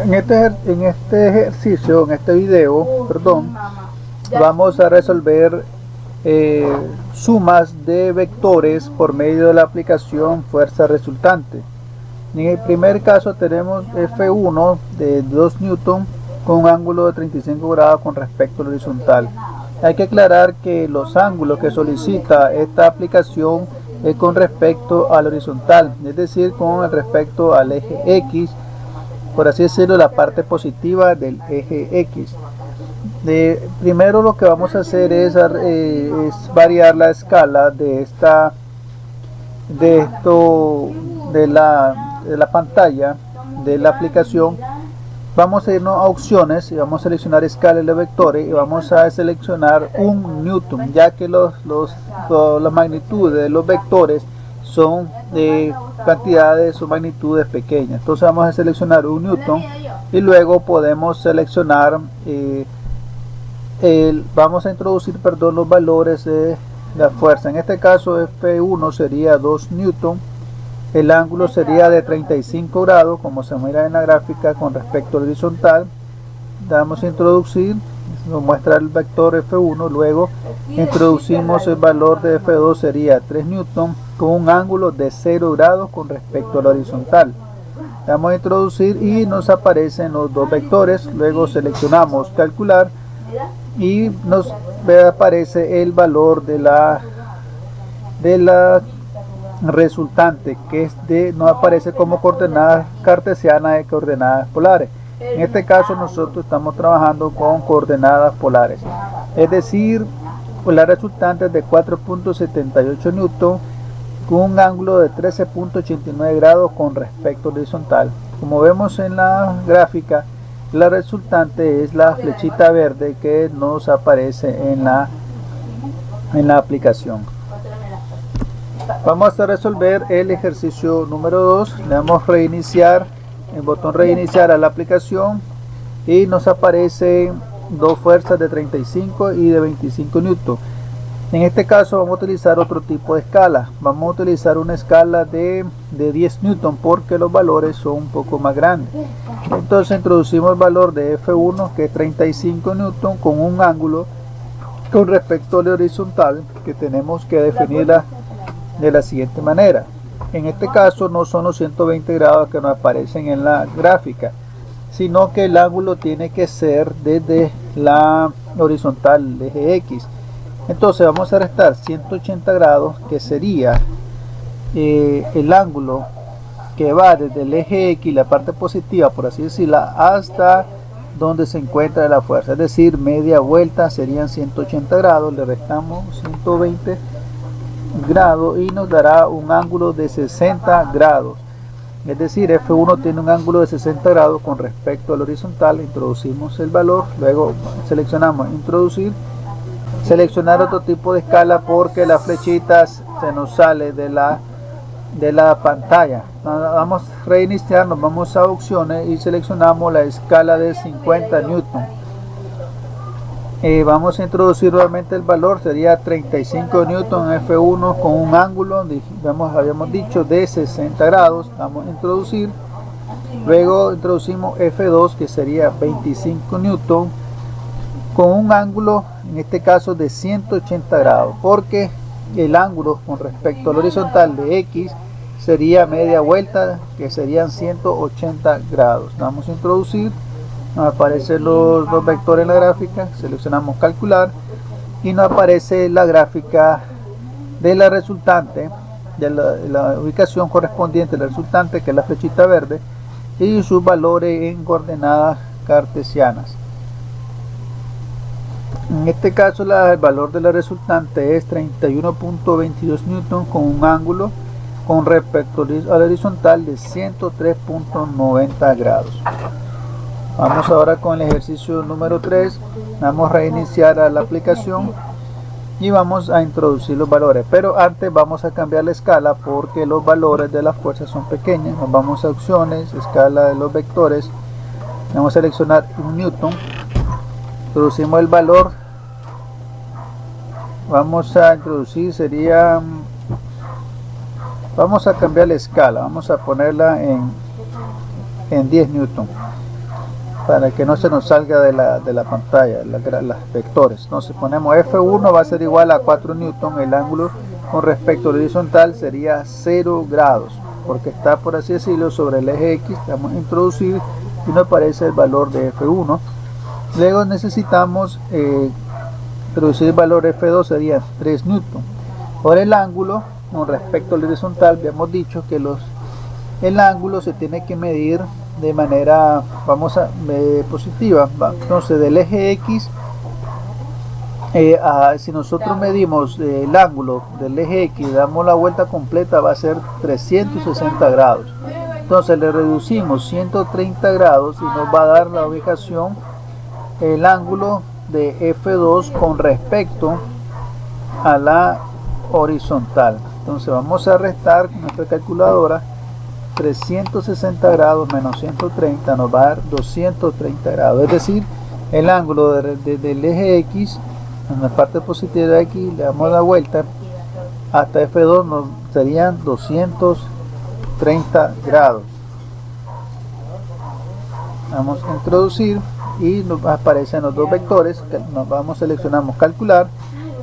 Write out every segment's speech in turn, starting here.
En este ejercicio, en este video, perdón, vamos a resolver sumas de vectores por medio de la aplicación fuerza resultante. En el primer caso tenemos F1 de 2 newton con un ángulo de 35 grados con respecto al horizontal. Hay que aclarar que los ángulos que solicita esta aplicación es con respecto al horizontal, es decir, con respecto al eje X, por así decirlo, la parte positiva del eje X. Primero lo que vamos a hacer es variar la escala de la pantalla de la aplicación. Vamos a irnos a opciones y vamos a seleccionar escala de vectores y vamos a seleccionar 1 newton, ya que la magnitud de los vectores son de cantidades o magnitudes pequeñas. Entonces vamos a seleccionar 1 newton y luego podemos seleccionar vamos a introducir los valores de la fuerza. En este caso F1 sería 2 newton, el ángulo sería de 35 grados como se mira en la gráfica con respecto al horizontal. Damos a introducir, nos muestra el vector F1, luego introducimos el valor de F2, sería 3 newton con un ángulo de 0 grados con respecto al horizontal. Damos a introducir y nos aparecen los dos vectores, luego seleccionamos calcular y nos aparece el valor de la resultante, que nos aparece como coordenadas cartesianas y coordenadas polares. En este caso nosotros estamos trabajando con coordenadas polares, es decir, la resultante es de 4.78 newton con un ángulo de 13.89 grados con respecto al horizontal. Como vemos en la gráfica, la resultante es la flechita verde que nos aparece en la aplicación. Vamos a resolver el ejercicio número 2. Le damos reiniciar, el botón reiniciar a la aplicación y nos aparecen dos fuerzas de 35 y de 25 newton. En este caso vamos a utilizar otro tipo de escala. Vamos a utilizar una escala de 10 newton porque los valores son un poco más grandes. Entonces introducimos el valor de F1, que es 35 newton, con un ángulo con respecto al horizontal que tenemos que definirla de la siguiente manera. En este caso no son los 120 grados que nos aparecen en la gráfica, sino que el ángulo tiene que ser desde la horizontal, el eje X. Entonces vamos a restar 180 grados, que sería el ángulo que va desde el eje X, la parte positiva por así decirla, hasta donde se encuentra la fuerza, es decir, media vuelta serían 180 grados, le restamos 120 grados y nos dará un ángulo de 60 grados. Es decir, F1 tiene un ángulo de 60 grados con respecto al horizontal. Introducimos el valor, luego seleccionamos introducir, seleccionar otro tipo de escala porque las flechitas se nos sale de la pantalla. Vamos a reiniciar, nos vamos a opciones y seleccionamos la escala de 50 newton. Vamos a introducir nuevamente el valor, sería 35 newton F1 con un ángulo, habíamos dicho, de 60 grados. Vamos a introducir, luego introducimos F2, que sería 25 newton con un ángulo, en este caso de 180 grados, porque el ángulo con respecto al horizontal de X sería media vuelta, que serían 180 grados. Vamos a introducir, nos aparecen los dos vectores en la gráfica, seleccionamos calcular y nos aparece la gráfica de la resultante, de la ubicación correspondiente del resultante, que es la flechita verde, y sus valores en coordenadas cartesianas. En este caso el valor de la resultante es 31.22 newton con un ángulo con respecto al horizontal de 103.90 grados. Vamos ahora con el ejercicio número 3. Vamos a reiniciar a la aplicación y vamos a introducir los valores, pero antes vamos a cambiar la escala porque los valores de las fuerzas son pequeños. Nos vamos a opciones, escala de los vectores, vamos a seleccionar 1 newton, introducimos el valor, vamos a introducir, vamos a cambiar la escala, vamos a ponerla en 10 newton, para que no se nos salga de la pantalla las vectores. Entonces ponemos F1 va a ser igual a 4 newton, el ángulo con respecto al horizontal sería 0 grados, porque está, por así decirlo, sobre el eje X. Vamos a introducir y nos aparece el valor de F1. Luego necesitamos introducir el valor F2, sería 3 newton. Ahora el ángulo con respecto al horizontal, habíamos dicho que el ángulo se tiene que medir de manera positiva. Entonces del eje X, si nosotros medimos el ángulo del eje X, damos la vuelta completa, va a ser 360 grados. Entonces le reducimos 130 grados y nos va a dar la ubicación, el ángulo de F2 con respecto a la horizontal. Entonces vamos a restar con nuestra calculadora. 360 grados menos 130 nos va a dar 230 grados, es decir, el ángulo del eje X en la parte positiva de aquí, le damos la vuelta hasta F2, nos serían 230 grados. Vamos a introducir y nos aparecen los dos vectores. Seleccionamos calcular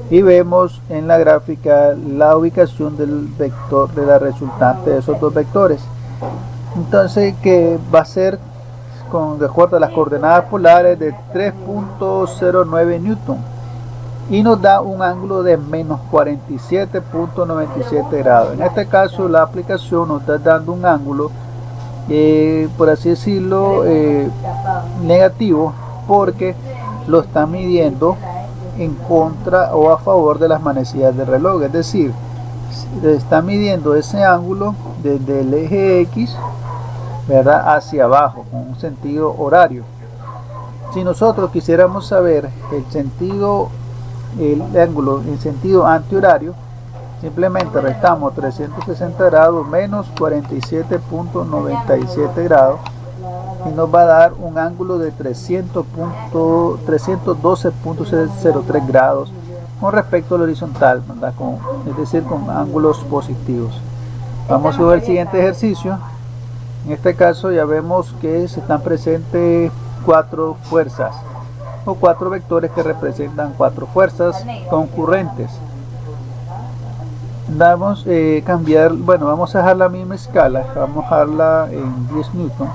y vemos en la gráfica la ubicación del vector de la resultante de esos dos vectores. Entonces, que va a ser de acuerdo a las coordenadas polares de 3.09 newton y nos da un ángulo de menos 47.97 grados. En este caso la aplicación nos está dando un ángulo, por así decirlo, negativo, porque lo está midiendo en contra o a favor de las manecillas del reloj, es decir, está midiendo ese ángulo desde el eje X, ¿verdad?, hacia abajo, con un sentido horario. Si nosotros quisiéramos saber el ángulo en sentido antihorario, simplemente restamos 360 grados menos 47.97 grados y nos va a dar un ángulo de 312.03 grados con respecto al horizontal, ¿verdad?, es decir, con ángulos positivos. Vamos a ver el siguiente ejercicio. En este caso ya vemos que se están presentes 4 fuerzas o 4 vectores que representan 4 fuerzas concurrentes. Vamos a cambiar, vamos a dejar la misma escala, vamos a dejarla en 10 newton.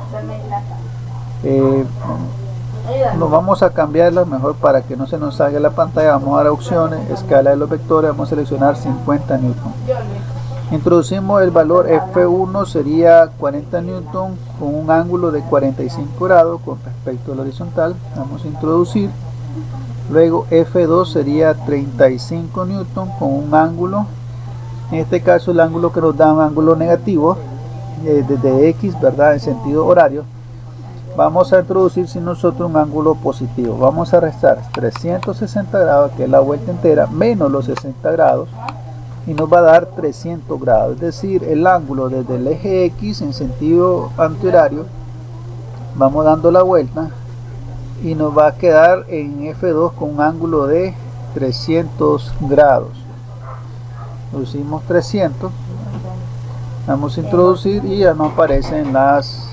Nos vamos a cambiarla mejor para que no se nos salga la pantalla. Vamos a dar opciones, escala de los vectores, vamos a seleccionar 50 newton. Introducimos el valor F1, sería 40 newton con un ángulo de 45 grados con respecto al horizontal. Vamos a introducir. Luego F2 sería 35 newton con un ángulo, en este caso el ángulo que nos da un ángulo negativo desde X, ¿verdad?, en sentido horario. Vamos a introducir sin nosotros un ángulo positivo. Vamos a restar 360 grados, que es la vuelta entera, menos los 60 grados, y nos va a dar 300 grados. Es decir, el ángulo desde el eje X en sentido antihorario, vamos dando la vuelta y nos va a quedar en F2 con un ángulo de 300 grados. Introducimos 300, vamos a introducir y ya nos aparecen las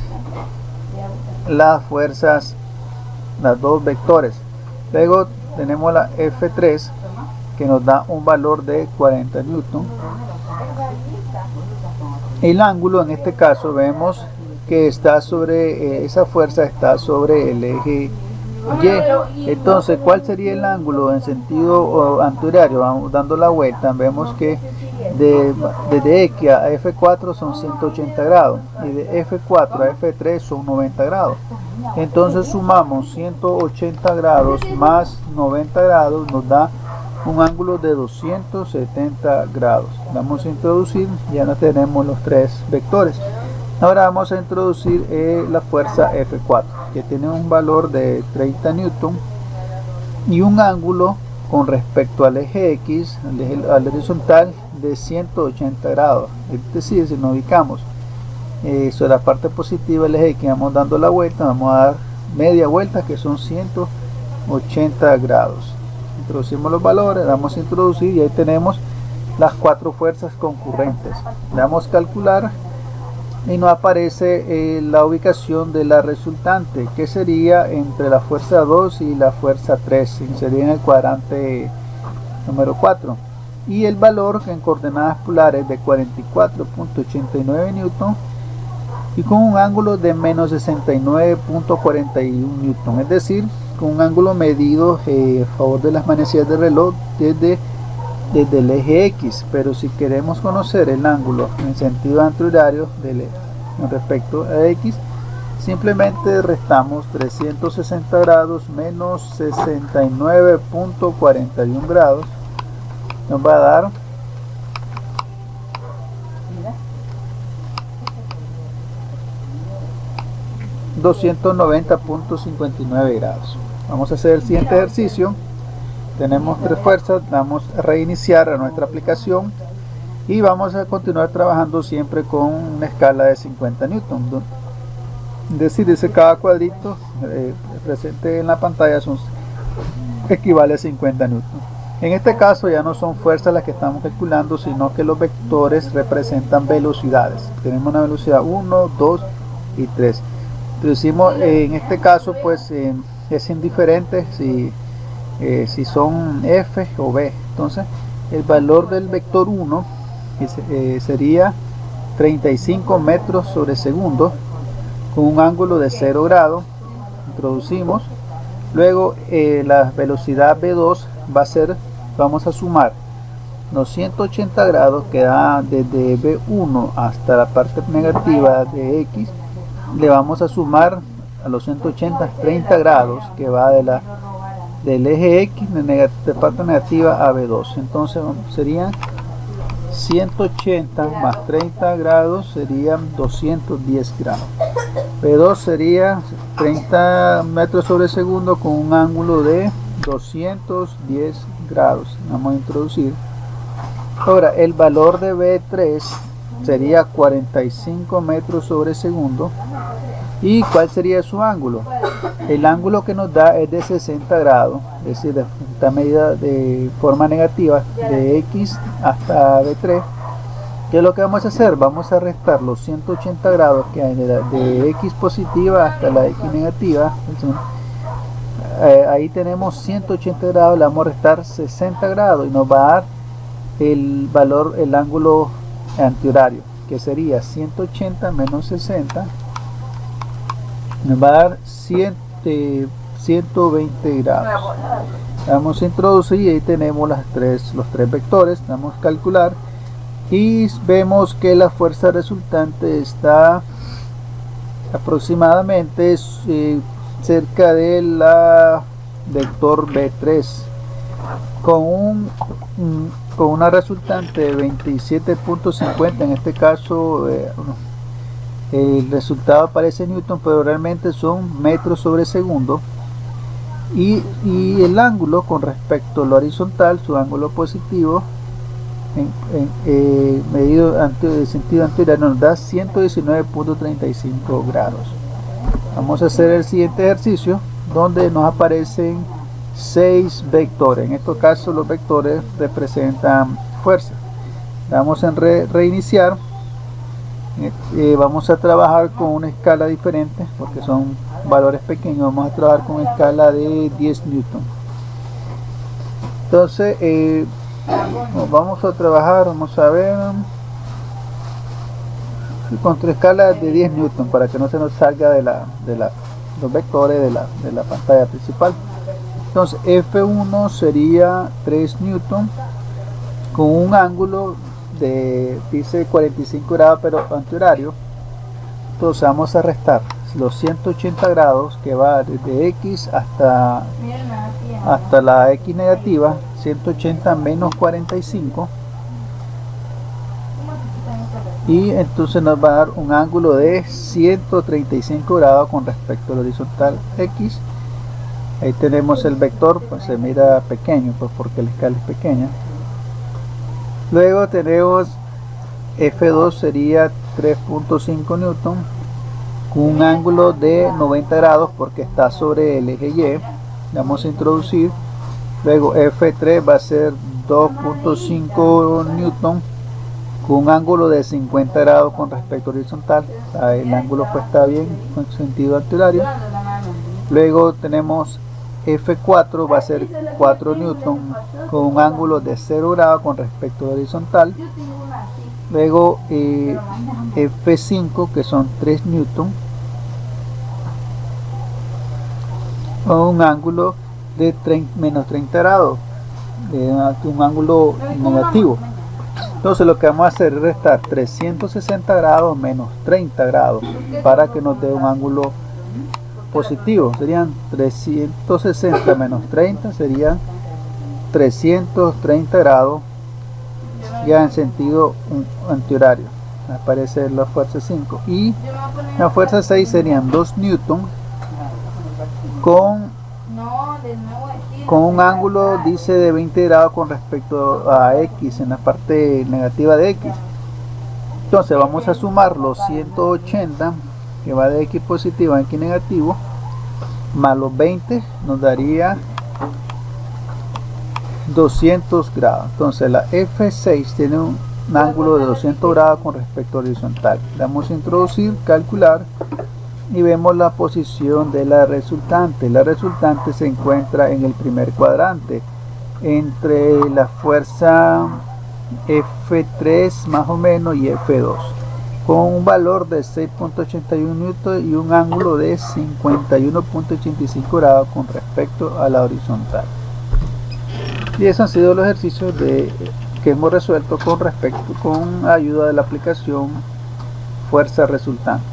fuerzas, las dos vectores. Luego tenemos la F3 que nos da un valor de 40 newton. El ángulo en este caso vemos que está sobre, esa fuerza está sobre el eje Y. Entonces, ¿cuál sería el ángulo en sentido antihorario? Vamos dando la vuelta, vemos que desde X a F4 son 180 grados y de F4 a F3 son 90 grados. Entonces sumamos 180 grados más 90 grados, nos da un ángulo de 270 grados. Vamos a introducir, ya no tenemos los 3 vectores. Ahora vamos a introducir la fuerza F4, que tiene un valor de 30 newton y un ángulo con respecto al eje X, al horizontal, de 180 grados. Es decir, si nos ubicamos sobre la parte positiva del eje X, vamos dando la vuelta, vamos a dar media vuelta, que son 180 grados. Introducimos los valores, damos a introducir y ahí tenemos las 4 fuerzas concurrentes. Le damos calcular y nos aparece la ubicación de la resultante, que sería entre la fuerza 2 y la fuerza 3, sería en el cuadrante número 4, y el valor en coordenadas polares de 44.89 newton y con un ángulo de menos 69.41 newton, es decir, con un ángulo medido a favor de las manecillas del reloj desde el eje X. Pero si queremos conocer el ángulo en sentido antihorario con respecto a X, simplemente restamos 360 grados menos 69.41 grados, nos va a dar 290.59 grados. Vamos a hacer el siguiente ejercicio. Tenemos 3 fuerzas, vamos a reiniciar a nuestra aplicación y vamos a continuar trabajando siempre con una escala de 50 newton. Es decir, dice cada cuadrito presente en la pantalla equivale a 50 newton. En este caso ya no son fuerzas las que estamos calculando, sino que los vectores representan velocidades. Tenemos una velocidad 1, 2 y 3. Introducimos en este caso pues es indiferente si son F o B. Entonces el valor del vector 1 sería 35 metros sobre segundo con un ángulo de 0 grado. Introducimos, luego la velocidad B2 va a ser, vamos a sumar los 180 grados que da desde B1 hasta la parte negativa de X, le vamos a sumar a los 180 30 grados que va del eje X de parte negativa a B2. Entonces serían 180 más 30 grados serían 210 grados. B2 sería 30 metros sobre segundo con un ángulo de 210 grados. Vamos a introducir. Ahora el valor de B3 sería 45 metros sobre segundo. ¿Y cuál sería su ángulo? El ángulo que nos da es de 60 grados, es decir, esta medida de forma negativa de X hasta B3. ¿Qué es lo que vamos a hacer? Vamos a restar los 180 grados que hay de X positiva hasta la X negativa. Ahí tenemos 180 grados, le vamos a restar 60 grados y nos va a dar el valor, el ángulo antihorario, que sería 180 menos 60, nos va a dar 120 grados. Vamos a introducir y ahí tenemos los tres vectores. Vamos a calcular y vemos que la fuerza resultante está aproximadamente cerca de la vector B3 con una resultante de 27.50. En este caso el resultado aparece en newton, pero realmente son metros sobre segundo, y el ángulo con respecto a lo horizontal, su ángulo positivo medido de sentido anterior, nos da 119.35 grados. Vamos a hacer el siguiente ejercicio donde nos aparecen 6 vectores. En este caso los vectores representan fuerza. Vamos a reiniciar. Vamos a trabajar con una escala diferente porque son valores pequeños. Vamos a trabajar con una escala de 10 newton. Entonces vamos a trabajar, vamos a ver, con 3 escalas de 10 newton para que no se nos salga de los vectores de la pantalla principal. Entonces F1 sería 3 newton con un ángulo dice 45 grados pero antihorario. Entonces vamos a restar los 180 grados que va desde X hasta la X negativa, 180 menos 45, y entonces nos va a dar un ángulo de 135 grados con respecto al horizontal X. Ahí tenemos el vector, pues se mira pequeño, pues porque la escala es pequeña. Luego tenemos F2 sería 3.5 newton con un ángulo de 90 grados porque está sobre el eje Y. Vamos a introducir. Luego F3 va a ser 2.5 newton con un ángulo de 50 grados con respecto horizontal. El ángulo pues está bien en sentido antihorario. Luego tenemos F4, va a ser 4 newton con un ángulo de 0 grados con respecto horizontal. Luego F5, que son 3 newton con un ángulo de menos 30 grados, un ángulo negativo. Entonces lo que vamos a hacer es restar 360 grados menos 30 grados para que nos dé un ángulo positivo. Serían 360 menos 30, serían 330 grados ya en sentido antihorario. Aparece la fuerza 5 y la fuerza 6 serían 2 newton con un ángulo, dice, de 20 grados con respecto a X, en la parte negativa de X. Entonces vamos a sumar los 180 que va de X positivo a X negativo más los 20, nos daría 200 grados. Entonces la F6 tiene un ángulo de 200 grados con respecto a horizontal. Le vamos a introducir, calcular, y vemos la posición de la resultante. La resultante se encuentra en el primer cuadrante, entre la fuerza F3 más o menos y F2, con un valor de 6.81 newton y un ángulo de 51.85 grados con respecto a la horizontal. Y esos han sido los ejercicios que hemos resuelto con ayuda de la aplicación fuerza resultante.